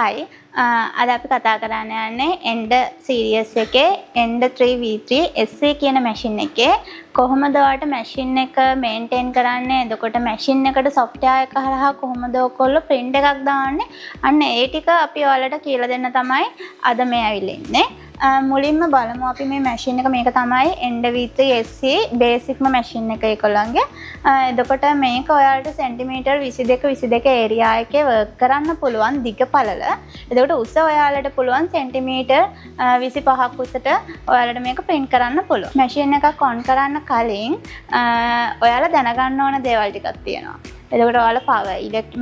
හයි අද අපි කතා කරන්න යන්නේ End series එකේ End 3v3 SC කියන මැෂින් එකේ කොහොමද ඔයාලට මැෂින් එක මේන්ටේන් කරන්නේ එතකොට මැෂින් එකට software එක හරහා කොහොමද ඔයගොල්ලෝ print එකක් දාන්නේ අන්න ඒ ටික අපි ඔයාලට කියලා දෙන්න තමයි අද මේ ඇවිල්ලා ඉන්නේ මුලින්ම බලමු අපි මේ මැෂින් එක මේක තමයි End v3 SC බේසික්ම මැෂින් එක ඒකලංගේ එතකොට මේක ඔයාලට සෙන්ටිමීටර් 22 ඒරියා එකේ වර්ක් කරන්න පුළුවන් දිග පළල එතකොට උස ඔයාලට පුළුවන් සෙන්ටිමීටර් 25ක් උසට ඔයාලට මේක print කරන්න පුළුවන් මැෂින් එකක් on කරන්න කලින් ඔයාලා දැනගන්න ඕන දේවල් ටිකක් තියෙනවා එතකොට ඔයාලා power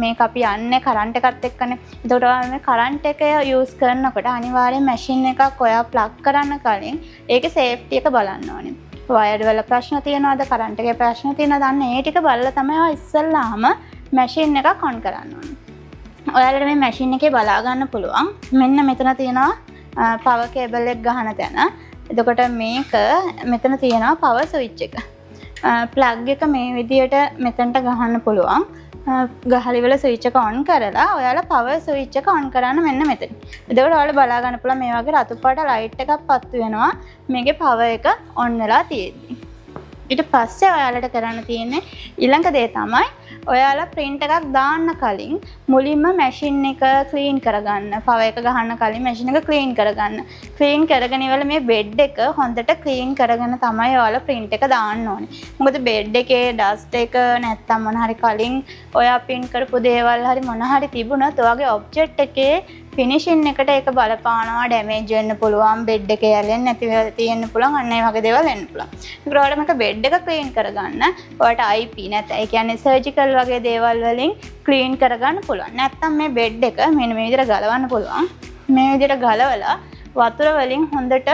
මේක අපි යන්නේ කරන්ට් එකත් එක්කනේ. එතකොට ඔයාලා මේ කරන්ට් එක යූස් කරනකොට අනිවාර්යෙන් මැෂින් එකක් ඔයා ප්ලග් කරන්න කලින් ඒකේ සේෆ්ටි එක බලන්න ඕනේ. වයර් වල ප්‍රශ්න තියෙනවද කරන්ට් එකේ ප්‍රශ්න තියෙනවද අන්න ඒ ටික බලලා තමයි ඔයා ඉස්සල්ලාම මැෂින් එකක් ඔන් කරන්න ඕනේ. ඔයාලට මේ මැෂින් එකේ බලා ගන්න පුළුවන්. මෙන්න මෙතන තියෙනවා power cable එක ගහන තැන. එතකොට මේක මෙතන තියෙනවා power switch එක. ප්ලග් එක මේ විදියට මෙතනට ගහන්න පුළුවන්. ගහලි වල ස්විච් එක ඔන් කරලා ඔයාලා පවර් ස්විච් එක ඔන් කරන්න මෙන්න මෙතන. එතකොට ඔයාලා බලා ගන්න පුළුවන් මේ වගේ රතු පාට ලයිට් එකක් පත්තු වෙනවා. මේකේ පවර් එක ඔන් වෙලා තියෙද්දි. ඊට පස්සේ ඔයාලට කරන්න තියෙන්නේ ඊළඟ දේ තමයි ඔයාලා print එකක් දාන්න කලින් මුලින්ම මැෂින් එක ක්ලීන් කරගන්න. පවර් එක ගහන්න කලින් මැෂින් එක ක්ලීන් කරගන්න. ක්ලීන් කරගෙන ඉවරලා මේ බෙඩ් එක හොඳට ක්ලීන් කරගෙන තමයි ඔයාලා print එක දාන්න ඕනේ. මොකද බෙඩ් එකේ ඩස්ට් එක නැත්තම් මොන හරි කලින් ඔයා print කරපු දේවල් හරි මොන හරි තිබුණත් ඔයාගේ ඔබ්ජෙක්ට් එකේ ෆිනිෂින් එකට ඒක බලපානවා ඩැමේජ් වෙන්න පුළුවන් බෙඩ් එක යලෙන් නැති තියෙන්න පුළුවන් අන්න ඒ වගේ දේවල් වෙන්න පුළුවන්. ඒකට ඔයාලා මේක බෙඩ් එක ක්ලීන් කරගන්න. ඔයාලට IP නැත්නම් ඒ කියන්නේ සර්ජිකල් වගේ දේවල් වලින් ක්ලීන් කරගන්න පුළුවන්. නැත්නම් මේ බෙඩ් එක මෙන්න මේ විදිහට ගලවන්න පුළුවන්. මේ විදිහට ගලවලා වතුර වලින් හොඳට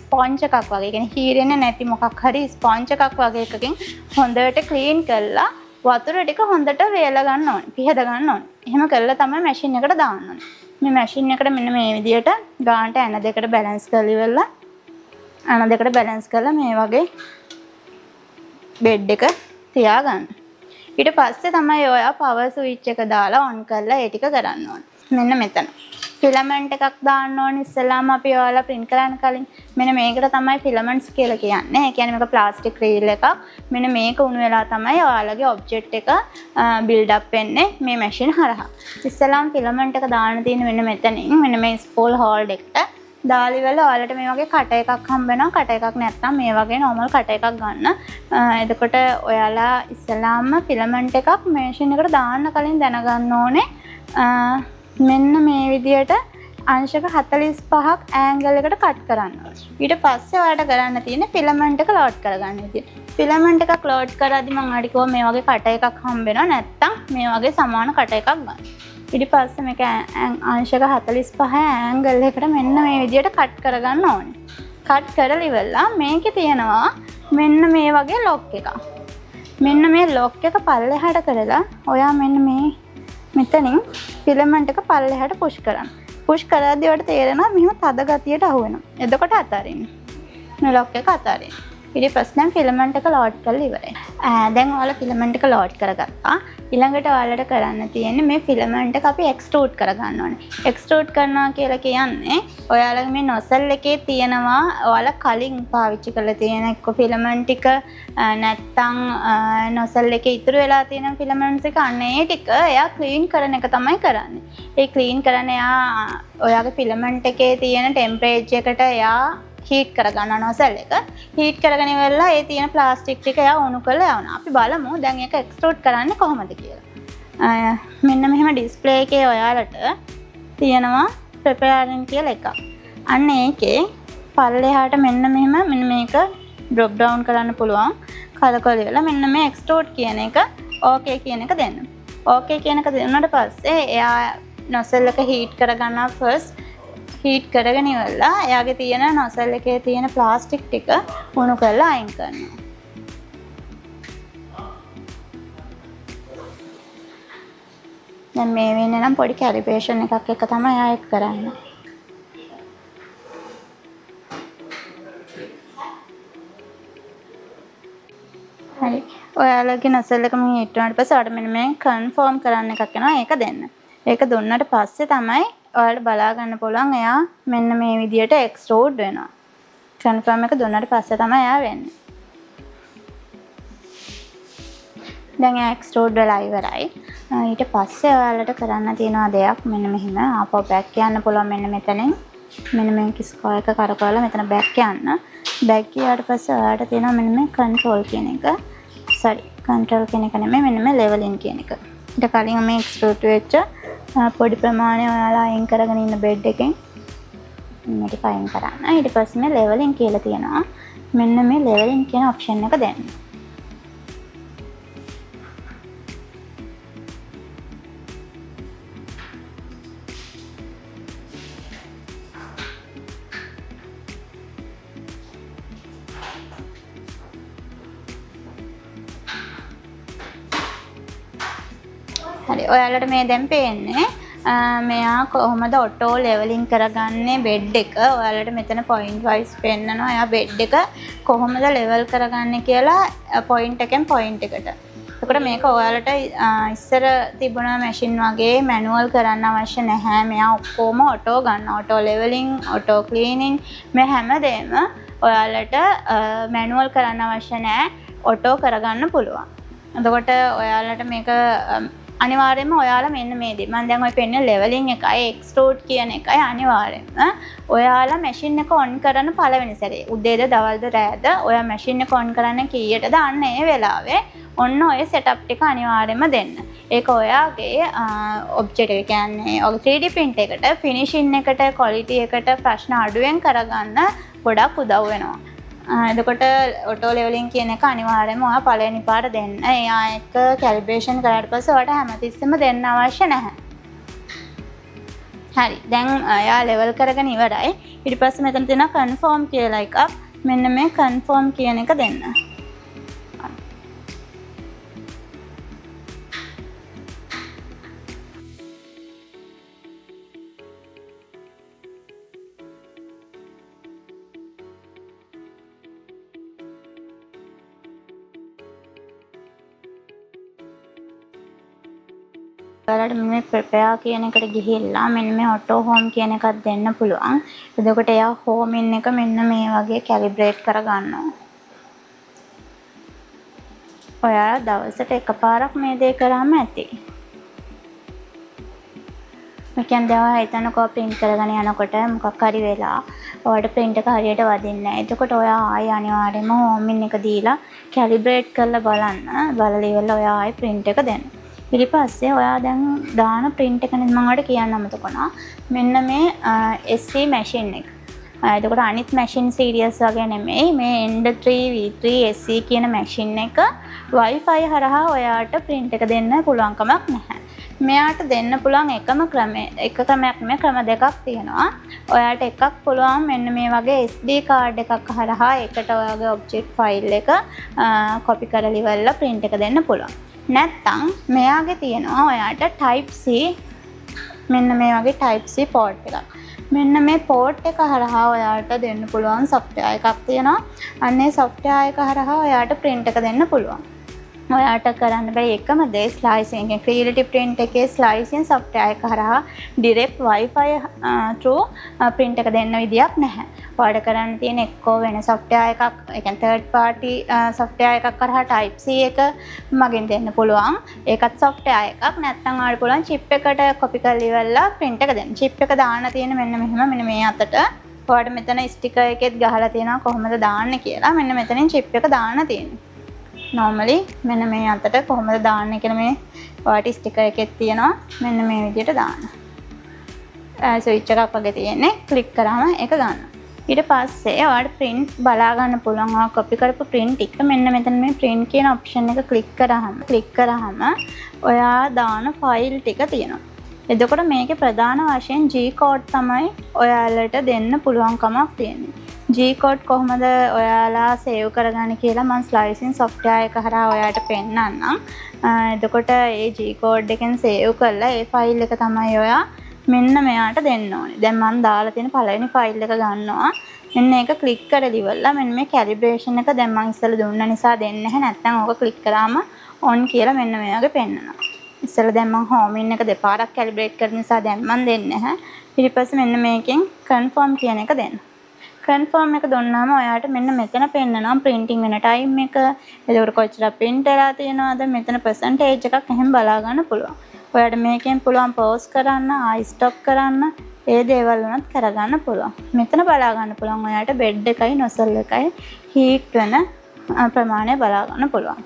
ස්පොන්ජ් එකක් වගේ කියන්නේ හීරෙන්නේ නැති මොකක් හරි ස්පොන්ජ් එකක් වගේ එකකින් හොඳට ක්ලීන් කරලා වතුර ටික හොඳට වේල ගන්න ඕනේ. පිහද ගන්න ඕනේ. එහෙම කළා තමයි මැෂින් එකට දාන්න ඕනේ. මේ මැෂින් එකට මෙන්න මේ විදියට ගානට ඇන දෙකට බැලන්ස් කරලා ඉවරලා ඇන දෙකට බැලන්ස් කරලා මේ වගේ බෙඩ් එක තියාගන්න. ඊට පස්සේ තමයි ඔයා පවර් ස්විච් එක දාලා ඔන් කරලා ඒ ටික කරන්න ඕනේ. මෙන්න මෙතන. ෆිලමන්ට් එකක් දාන්න ඕනේ ඉස්සෙල්ලාම අපි ඔයාලා print කරන්න කලින්. මෙන්න මේකට තමයි ෆිලමන්ට්ස් කියලා කියන්නේ. ඒ කියන්නේ මේක ප්ලාස්ටික් රීල් එකක්. මෙන්න මේක උණු වෙලා තමයි ඔයාලගේ ඔබ්ජෙක්ට් එක බිල්ඩ් අප් වෙන්නේ මේ මැෂින් හරහා. ඉස්සෙල්ලාම ෆිලමන්ට් එක දාන්න තියෙන මෙන්න මෙතනින් මෙන්න මේ ස්පූල් හෝල්ඩ් එකට දාලි වල ඔයාලට මේ වගේ කට එකක් හම්බ වෙනවා. කට එකක් නැත්නම් මේ වගේ normal කට එකක් ගන්න. එතකොට ඔයාලා ඉස්සෙල්ලාම ෆිලමන්ට් එකක් මැෂින් එකට දාන්න කලින් දැනගන්න ඕනේ මෙන්න මේ විදියට අංශක 45ක් ඇන්ගල් එකට කට් කරන්න ඕනේ. ඊට පස්සේ ඔයාලට කරන්න තියෙන්නේ ෆිලමන්ට් එක ලෝඩ් කරගන්න විදිය. ෆිලමන්ට් එකක් ලෝඩ් කරද්දි මම අඩි කිව්වා මේ වගේ කට එකක් හම්බ වෙනවා නැත්නම් මේ වගේ සමාන කට එකක් ගන්න. ඊට පස්සේ මේක අංශක 45 ඇන්ගල් එකට මෙන්න මේ විදියට කට් කරගන්න ඕනේ. කට් කරලා ඉවරලා මේකේ තියෙනවා මෙන්න මේ වගේ ලොක් එකක්. මෙන්න මේ ලොක් එක පල්ලෙහාට කරලා ඔයා මෙන්න මේ මෙතනින් ෆිලමන්ට් එක පල්ලෙහාට පුෂ් කරන්න. පුෂ් කරද්දී ඔයාලට තේරෙනවා මෙහෙම තද ගතියට අහු වෙනවා. එතකොට අතාරින්න. මේ ලොක් එක අතාරින්න. ඊට පස්සේ දැන් ෆිලමන්ට් එක ලෝඩ් කරලා ඉවරයි. දැන් ඔයාලා ෆිලමන්ට් එක ලෝඩ් කරගත්තා. ඊළඟට ඔයාලට කරන්න තියෙන්නේ මේ ෆිලමන්ට් එක අපි එක්ස්ට්‍රූඩ් කරගන්න ඕනේ. එක්ස්ට්‍රූඩ් කරනවා කියලා කියන්නේ ඔයාලගේ මේ නොසල් එකේ තියෙනවා ඔයාලා කලින් පාවිච්චි කරලා තියෙන එක්ක ෆිලමන්ට් ටික නැත්තම් නොසල් එකේ ඉතුරු වෙලා තියෙන ෆිලමන්ට්ස් එක අන්න ඒ ටික එයා ක්ලීන් කරන එක තමයි කරන්නේ. ඒ ක්ලීන් කරන එයා ඔයාගේ ෆිලමන්ට් එකේ තියෙන ටෙම්පරේචර් එකට එයා හීට් කරගන්න නොසල් එක. හීට් කරගෙන ඉවරලා ඒ තියෙන ප්ලාස්ටික් ටික එයා උණු කරලා යවනවා. අපි බලමු දැන් ඒක එක්ස්ට්‍රූඩ් කරන්නේ කොහොමද කියලා. මෙන්න මෙහෙම ඩිස්ප්ලේ එකේ ඔයාලට තියෙනවා ප්‍රෙපෙයාරින් කියලා එකක්. අන්න ඒකේ පල්ලෙහාට මෙන්න මෙහෙම මේක ඩ්‍රොප් ඩවුන් කරන්න පුළුවන්. කලකොල වෙලා මෙන්න මේ එක්ස්ට්‍රූඩ් කියන එක ඕකේ කියන එක දෙන්න. ඕකේ කියන එක දුන්නාට පස්සේ එයා නොසල් එක හීට් කරගන්නවා ෆස්ට්. හීට් කරගෙන ඉවරලා එයාගේ තියෙන නොසල් එකේ තියෙන ප්ලාස්ටික් ටික උණු කරලා අයින් කරනවා. දැන් මේ වෙන්නේ නම් පොඩි කැලිබ්‍රේෂන් එකක් එක තමයි ආයෙත් කරන්නේ. හරි. ඔයාලගේ නොසල් එක මම හීට් වුණාට පස්සේ ඔයාලට මෙන්න මේ කන්ෆර්ම් කරන්න එකක් එනවා. ඒක දෙන්න. ඒක දුන්නාට පස්සේ තමයි ඔයාලට බලා ගන්න පුළුවන් එයා මෙන්න මේ විදියට එක්ස්ට්‍රූඩ් වෙනවා. කන්ෆර්ම් එක දුන්නාට පස්සේ තමයි එයා වෙන්නේ. දැන් එයා එක්ස්ට්‍රූඩ් වෙලා ඉවරයි. ඊට පස්සේ ඔයාලට කරන්න තියෙනවා දෙයක් මෙන්න මෙහෙම ආපහු බෑක් යන්න පුළුවන් මෙන්න මෙතනින්. මෙන්න මේ කිස්කෝ එක කරකවලා මෙතන බෑක් යන්න. බෑක් ගියාට පස්සේ ඔයාලට තියෙනවා මෙන්න මේ කන්ට්‍රෝල් කියන එක. කන්ට්‍රෝල් කියන එක නෙමෙයි මෙන්න මේ ලෙවලින් කියන එක. ඊට කලින් මේ එක්ස්ට්‍රූඩ් වෙච්ච පොඩි ප්‍රමාණය ඔයාලා අයින් කරගෙන ඉන්න බෙඩ් එකෙන් මේක අයින් කරන්න. ඊට පස්සේ මේ ලෙවලින් කියලා තියෙනවා. මෙන්න මේ ලෙවලින් කියන ඔප්ෂන් එක දෙන්න. හරි ඔයාලට මේ දැන් පේන්නේ මෙයා කොහොමද ඔටෝ ලෙවලින් කරගන්නේ බෙඩ් එක. ඔයාලට මෙතන පොයින්ට් වයිස් පෙන්නනවා. එයා බෙඩ් එක කොහොමද ලෙවල් කරගන්නේ කියලා පොයින්ට් එකෙන් පොයින්ට් එකට. එතකොට මේක ඔයාලට ඉස්සර තිබුණ මැෂින් වගේ මැනුවල් කරන්න අවශ්‍ය නැහැ. මෙයා ඔක්කොම ඔටෝ ගන්න. ඔටෝ ලෙවලින්, ඔටෝ ක්ලීනින් මේ හැමදේම ඔයාලට මැනුවල් කරන්න අවශ්‍ය නැහැ. ඔටෝ කරගන්න පුළුවන්. එතකොට ඔයාලට මේක අනිවාර්යයෙන්ම ඔයාලා මෙන්න මේ දේ මම දැන් ඔය පෙන්නේ ලෙවලින් එකයි එක්ස්ට්‍රූඩ් කියන එකයි අනිවාර්යයෙන්ම ඔයාලා මැෂින් එක ඔන් කරන පළවෙනි සැරේ උදේද දවල්ද රෑද ඔයා මැෂින් එක ඔන් කරන්න කීයටද අන්න ඒ වෙලාවේ ඔන්න ඔය සෙටප් ටික අනිවාර්යයෙන්ම දෙන්න. ඒක ඔයාගේ ඔබ්ජෙක්ට් එක කියන්නේ ඔය 3D print එකට ෆිනිෂින් එකට ක්වොලිටි එකට ප්‍රශ්න අඩුවෙන් කරගන්න ගොඩක් උදව් වෙනවා. එතකොට ඔටෝ ලෙවලින් කියන එක අනිවාර්යයෙන්ම ඔයා පළවෙනි පාර දෙන්න. එයා එක කැලිබ්‍රේෂන් කරාට පස්සේ ඔයාට හැමතිස්සෙම දෙන්න අවශ්‍ය නැහැ. හරි. දැන් එයා ලෙවල් කරගෙන ඉවරයි. ඊට පස්සේ මෙතන තියෙනවා කන්ෆර්ම් කියලා එකක්. මෙන්න මේ කන්ෆර්ම් කියන එක දෙන්න. ඔයාලට මේ ප්‍රෙපෙයාර් කියන එකට ගිහිල්ලා මෙන්න මේ ඔටෝ හෝම් කියන එකක් දෙන්න පුළුවන්. එතකොට එයා හෝමින් එක මෙන්න මේ වගේ කැලිබ්‍රේට් කරගන්නවා. ඔයාලා දවසට එකපාරක් මේ දේ කරාම ඇති. මේ කියන්නේ ඔයා හිතනකෝ print කරගෙන යනකොට මොකක් හරි වෙලා ඔයාලට print එක හරියට වදින්නේ නැහැ. එතකොට ඔයා ආයෙ අනිවාර්යයෙන්ම හෝමින් එක දීලා කැලිබ්‍රේට් කරලා බලන්න. බලලා ඉවරලා ඔයා ආයෙ print එක දෙන්න. ඊට පස්සේ ඔයා දැන් දාන print එක මම ඔයාලට කියන්න අමතක වුණා. මෙන්න මේ SC machine එක. එතකොට අනිත් machine series වගේ නෙමෙයි. මේ End 3 V3 SC කියන machine එක Wi-Fi හරහා ඔයාට print එක දෙන්න පුළුවන් කමක් නැහැ. මෙයාට දෙන්න පුළුවන් එකම ක්‍රමයක් නෙමෙයි ක්‍රම දෙකක් තියෙනවා. ඔයාට එකක් පුළුවන් මෙන්න මේ වගේ SD card එකක් හරහා ඒකට ඔයාගේ object file එක copy කරලා ඉවරලා print එක දෙන්න පුළුවන්. නැත්තම් මෙයාගේ තියෙනවා ඔයාට type C මෙන්න මේ වගේ type C port එකක්. මෙන්න මේ port එක හරහා ඔයාට දෙන්න පුළුවන් software එකක් තියෙනවා. අන්නේ software එක හරහා ඔයාට print එක දෙන්න පුළුවන්. ඔයාට කරන්න බැරි එකම දේ slicing එක Creative Print එකේ slicing software එක හරහා direct Wi-Fi through print එක දෙන්න විදියක් නැහැ. ඔයාට කරන්න තියෙන එක්කෝ වෙන software එකක්, ඒ කියන්නේ third party software එකක් කරහා type C එක මගෙන් දෙන්න පුළුවන්. ඒකත් software එකක්. නැත්නම් ඔයාලට පුළුවන් chip එකට copy කරලා ඉවරලා print එක දෙන්න. chip එක දාන්න තියෙන මෙන්න මෙහෙම මෙන්න මේ අතට. ඔයාලට මෙතන sticker එකෙත් ගහලා තියෙනවා කොහොමද දාන්න කියලා. මෙන්න මෙතනින් chip එක දාන්න තියෙනවා. normally මෙන්න මේ අතට කොහොමද දාන්නේ කියලා මේ ඔයාට ස්ටිකර් එකෙත් තියෙනවා මෙන්න මේ විදිහට දාන්න. ස්විච් එකක් වගේ තියෙන්නේ ක්ලික් කරාම ඒක ගන්න. ඊට පස්සේ ඔයාට print බලා ගන්න පුළුවන්. ඔයා copy කරපු print එක මෙන්න මෙතන මේ print කියන option එක ක්ලික් කරාම ඔයා දාන file ටික තියෙනවා. එතකොට මේකේ ප්‍රධාන වශයෙන් G code තමයි ඔයාලට දෙන්න පුළුවන් කමක් තියෙන්නේ. G code කොහොමද ඔයාලා සේව් කරගන්නේ කියලා මම slicing software එක හරහා ඔයාලට පෙන්නන්නම්. එතකොට ඒ G code එකෙන් සේව් කරලා ඒ ෆයිල් එක තමයි ඔයා මෙන්න මෙයාට දෙන්න ඕනේ. දැන් මම දාලා තියෙන පළවෙනි ෆයිල් එක ගන්නවා. මෙන්න ඒක ක්ලික් කරලා ඉවරලා මෙන්න මේ calibration එක දැන් මම ඉස්සෙල්ලා දුන්න නිසා දෙන්නේ නැහැ. නැත්නම් ඕක ක්ලික් කරාම on කියලා මෙන්න මේ වගේ පෙන්නනවා. ඉස්සෙල්ලා දැන් මම හෝම් ඉන් එක දෙපාරක් කැලිබ්‍රේට් කරන නිසා දැන් මම දෙන්නේ නැහැ. ඊට පස්සේ මෙන්න මේකෙන් කන්ෆර්ම් කියන එක දෙන්න. කන්ෆර්ම් එක දුන්නාම ඔයාට මෙන්න මෙතන පෙන්නනවා printing වෙන time එක, එතකොට කොච්චර print වෙලා තියෙනවද, මෙතන percentage එකක් එහෙම බලා ගන්න පුළුවන්. ඔයාට මේකෙන් පුළුවන් pause කරන්න, ආයි stop කරන්න, ඒ දේවල් උනත් කරගන්න පුළුවන්. මෙතන බලා ගන්න පුළුවන් ඔයාට bed එකයි nozzle එකයි heat වෙන ප්‍රමාණය බලා ගන්න පුළුවන්.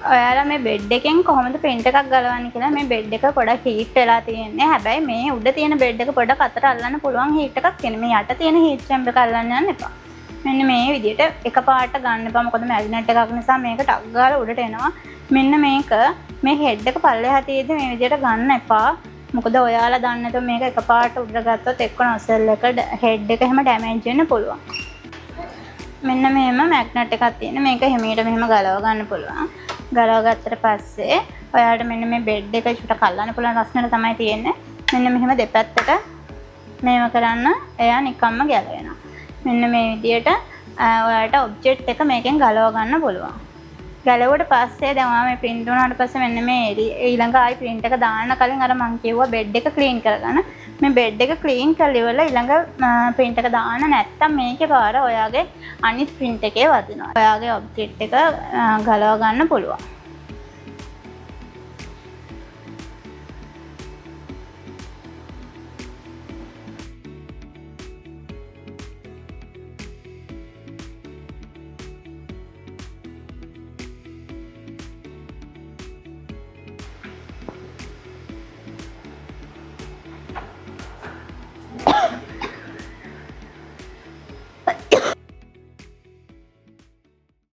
ඔයාලා මේ බෙඩ් එකෙන් කොහොමද print එකක් ගලවන්නේ කියලා මේ බෙඩ් එක පොඩක් heat වෙලා තියෙන්නේ. හැබැයි මේ උඩ තියෙන බෙඩ් එක පොඩක් අතට අල්ලන්න පුළුවන් heat එකක් තියෙන. මේ යට තියෙන heat chamber එක අල්ලන්න යන්න එපා. මෙන්න මේ විදිහට එකපාරට ගන්න එපා. මොකද magnet එකක් නිසා මේක ටක් ගාලා උඩට එනවා. මෙන්න මේක මේ head එක පල්ලෙහා තියෙද්දි මේ විදිහට ගන්න එපා. මොකද ඔයාලා දන්නේ නැතුව මේක එකපාරට උඩට ගත්තොත් එක්ක nozzle එක head එක එහෙම damage වෙන්න පුළුවන්. මෙන්න මෙහෙම magnet එකක් තියෙන. මේක හිමීට මෙහෙම ගලව ගන්න පුළුවන්. ගලව ගත්තට පස්සේ ඔයාලට මෙන්න මේ බෙඩ් එක චුට්ටක් අල්ලන්න පුළුවන් රස්නෙට තමයි තියෙන්නේ. මෙන්න මෙහෙම දෙපැත්තට මේව කරන්න එයා නිකම්ම ගැලවෙනවා. මෙන්න මේ විදියට ඔයාලට ඔබ්ජෙක්ට් එක මේකෙන් ගලව ගන්න පුළුවන්. ගලවුවට පස්සේ දැන් ඔයා මේ print වුණාට පස්සේ මෙන්න මේ ඊළඟ ආයි print එක දාන්න කලින් අර මං කිව්වා බෙඩ් එක clean කරගන්න. මේ බෙඩ් එක clean කරලා ඉවරලා ඊළඟ print එක දාන්න නැත්තම් මේකේ පාර ඔයාගේ අනිත් print එකේ වදිනවා. ඔයාගේ ඔබ්ජෙක්ට් එක ගලව ගන්න පුළුවන්.